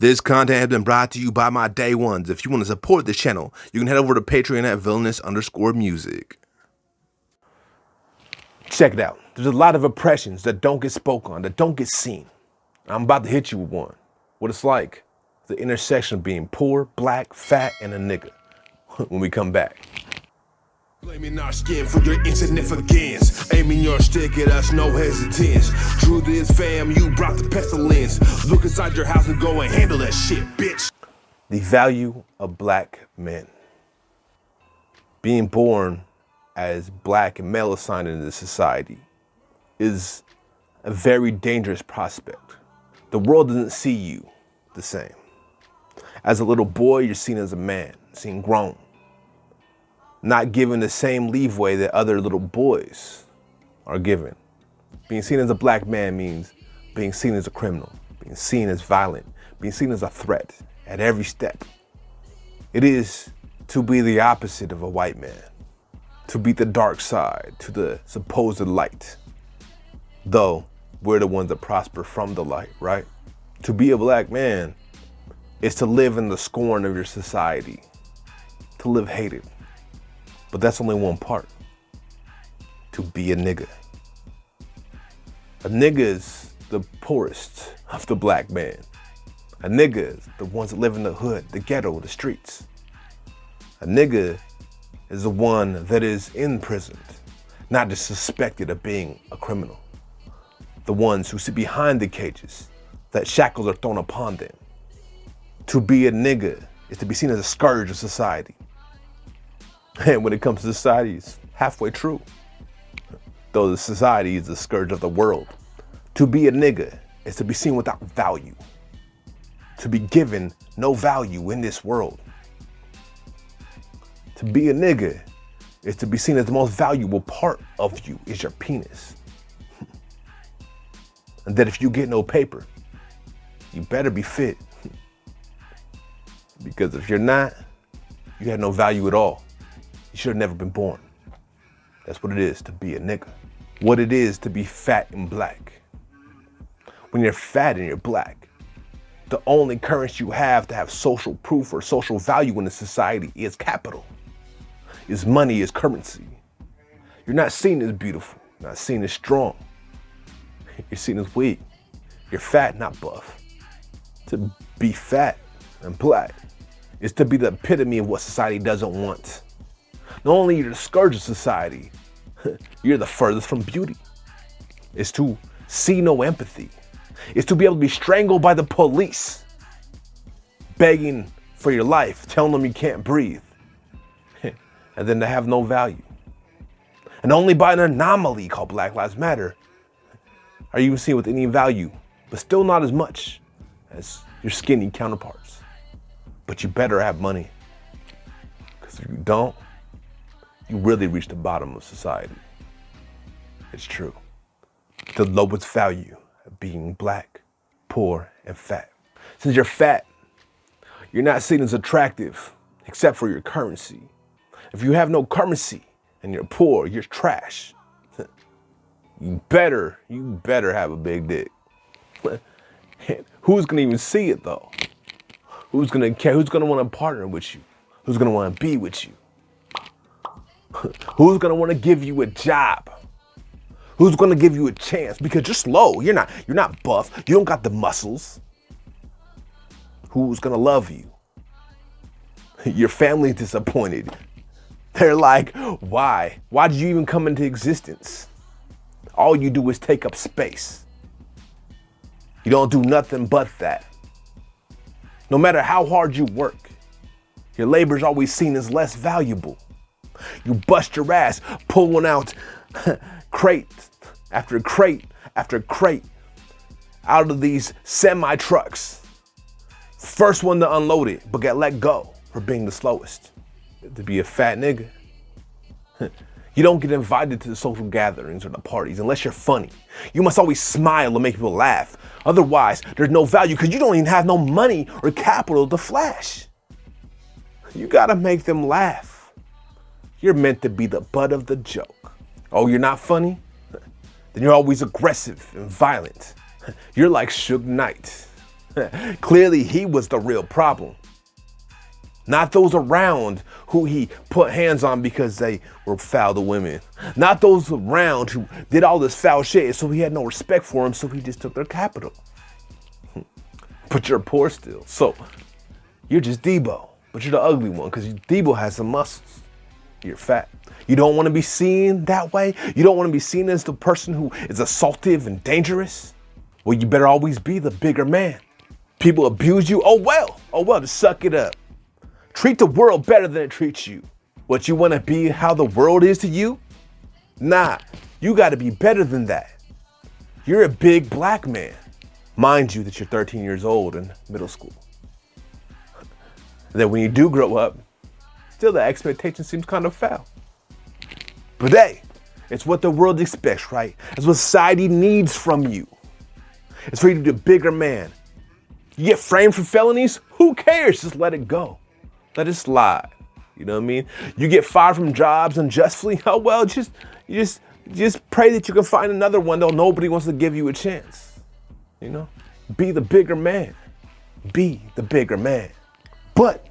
This content has been brought to you by my day ones. If you want to support this channel, you can head over to Patreon at villainus_music. Check it out. There's a lot of oppressions that don't get spoken on, that don't get seen. I'm about to hit you with one. What it's like, the intersection of being poor, black, fat, and a nigga. When we come back. Blaming our skin for your insignificance. Aiming your stick at us, no hesitance. Truth is, fam, you brought the pestilence. Look inside your house and go and handle that shit, bitch. The value of black men. Being born as black and male assigned in this society is a very dangerous prospect. The world doesn't see you the same. As a little boy, you're seen as a man, seen grown. Not given the same leeway that other little boys are given. Being seen as a black man means being seen as a criminal, being seen as violent, being seen as a threat at every step. It is to be the opposite of a white man, to be the dark side, to the supposed light. Though we're the ones that prosper from the light, right? To be a black man is to live in the scorn of your society, to live hated. But that's only one part. To be a nigga. A nigga is the poorest of the black man. A nigga is the ones that live in the hood, the ghetto, the streets. A nigga is the one that is imprisoned, not just suspected of being a criminal. The ones who sit behind the cages, that shackles are thrown upon them. To be a nigga is to be seen as a scourge of society. And when it comes to society, it's halfway true. Though the society is the scourge of the world. To be a nigga is to be seen without value. To be given no value in this world. To be a nigga is to be seen as the most valuable part of you is your penis. And that if you get no paper, you better be fit. Because if you're not, you have no value at all. You should have never been born. That's what it is to be a nigga. What it is to be fat and black. When you're fat and you're black, the only currency you have to have social proof or social value in the society is capital. Is money, is currency. You're not seen as beautiful, not seen as strong. You're seen as weak. You're fat, not buff. To be fat and black is to be the epitome of what society doesn't want. Not only are you the scourge of society, you're the furthest from beauty. It's to see no empathy. It's to be able to be strangled by the police, begging for your life, telling them you can't breathe, and then to have no value. And only by an anomaly called Black Lives Matter are you seen with any value, but still not as much as your skinny counterparts. But you better have money, because if you don't, you really reach the bottom of society. It's true. The lowest value of being black, poor, and fat. Since you're fat, you're not seen as attractive, except for your currency. If you have no currency and you're poor, you're trash. You better have a big dick. Who's gonna even see it though? Who's gonna care? Who's gonna wanna partner with you? Who's gonna wanna be with you? Who's gonna wanna give you a job? Who's gonna give you a chance? Because you're slow, you're not buff, you don't got the muscles. Who's gonna love you? Your family's disappointed. They're like, why? Why did you even come into existence? All you do is take up space. You don't do nothing but that. No matter how hard you work, your labor's always seen as less valuable. You bust your ass pulling out crate after crate after crate out of these semi trucks. First one to unload it, but get let go for being the slowest. To be a fat nigga. You don't get invited to the social gatherings or the parties unless you're funny. You must always smile and make people laugh. Otherwise, there's no value because you don't even have no money or capital to flash. You gotta make them laugh. You're meant to be the butt of the joke. Oh, you're not funny? Then you're always aggressive and violent. You're like Suge Knight. Clearly, he was the real problem. Not those around who he put hands on because they were foul to women. Not those around who did all this foul shit, so he had no respect for him, so he just took their capital. But you're poor still. So you're just Debo, but you're the ugly one because Debo has some muscles. You're fat. You don't want to be seen that way. You don't want to be seen as the person who is assaultive and dangerous. Well, you better always be the bigger man. People abuse you. Oh well, just suck it up. Treat the world better than it treats you. What, you want to be how the world is to you? Nah, you got to be better than that. You're a big black man. Mind you that you're 13 years old in middle school. That when you do grow up, still the expectation seems kind of foul. But hey, it's what the world expects, right? It's what society needs from you. It's for you to be a bigger man. You get framed for felonies? Who cares? Just let it go. Let it slide. You know what I mean? You get fired from jobs unjustly? Oh well, just pray that you can find another one, though nobody wants to give you a chance. You know? Be the bigger man. Be the bigger man. But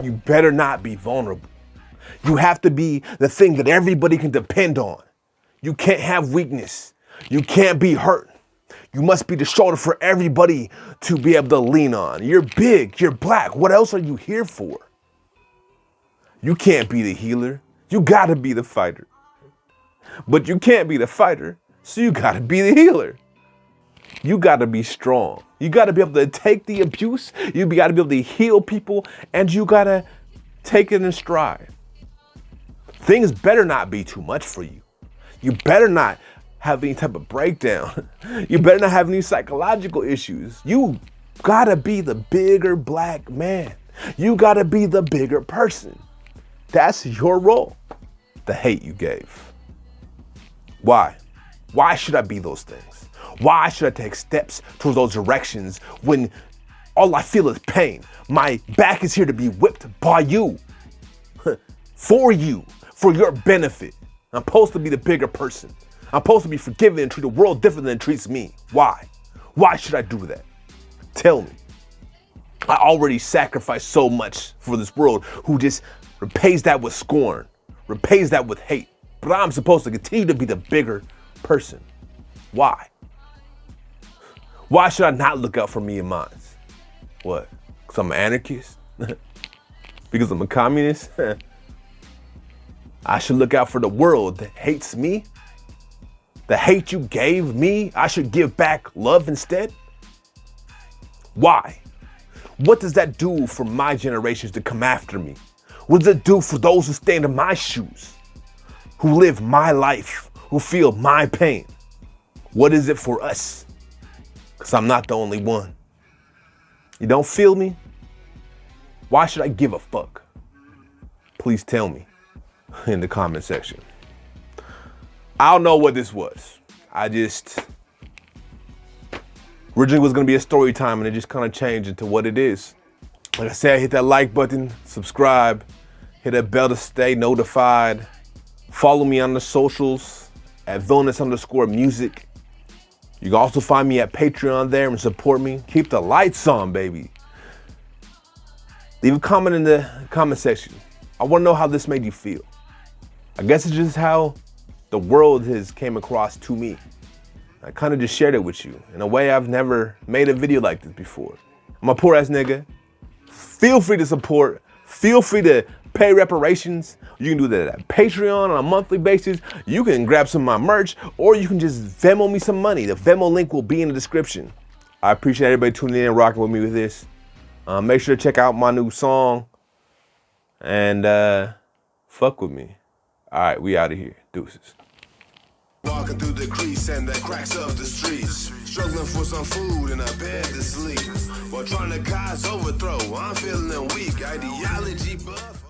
you better not be vulnerable. You have to be the thing that everybody can depend on. You can't have weakness. You can't be hurt. You must be the shoulder for everybody to be able to lean on. You're big, you're black. What else are you here for? You can't be the healer. You gotta be the fighter. But you can't be the fighter, so you gotta be the healer. You gotta be strong. You gotta be able to take the abuse. You gotta be able to heal people, and you gotta take it in stride. Things better not be too much for you. You better not have any type of breakdown. You better not have any psychological issues. You gotta be the bigger black man. You gotta be the bigger person. That's your role. The hate you gave. Why? Why should I be those things? Why should I take steps towards those directions when all I feel is pain? My back is here to be whipped by you. For you. For your benefit. I'm supposed to be the bigger person. I'm supposed to be forgiven and treat the world different than it treats me. Why? Why should I do that? Tell me. I already sacrificed so much for this world who just repays that with scorn, repays that with hate. But I'm supposed to continue to be the bigger person. Why? Why should I not look out for me and mine? What? Because I'm an anarchist? Because I'm a communist? I should look out for the world that hates me? The hate you gave me, I should give back love instead? Why? What does that do for my generations to come after me? What does it do for those who stand in my shoes? Who live my life? Who feel my pain? What is it for us? Because I'm not the only one. You don't feel me? Why should I give a fuck? Please tell me in the comment section. I don't know what this was. Originally was gonna be a story time and it just kind of changed into what it is. Like I said, hit that like button, subscribe, hit that bell to stay notified. Follow me on the socials at villainus_music. You can also find me at Patreon there and support me. Keep the lights on, baby. Leave a comment in the comment section. I wanna know how this made you feel. I guess it's just how the world has came across to me. I kind of just shared it with you in a way I've never made a video like this before. I'm a poor ass nigga. Feel free to support. Feel free to pay reparations. You can do that at Patreon on a monthly basis. You can grab some of my merch or you can just Venmo me some money. The Venmo link will be in the description. I appreciate everybody tuning in and rocking with me with this. Make sure to check out my new song and fuck with me. All right, we out of here. Deuces. Walking through the crease and the cracks of the streets, struggling for some food and a bed to sleep, while trying to cause overthrow. I'm feeling weak, ideology buff.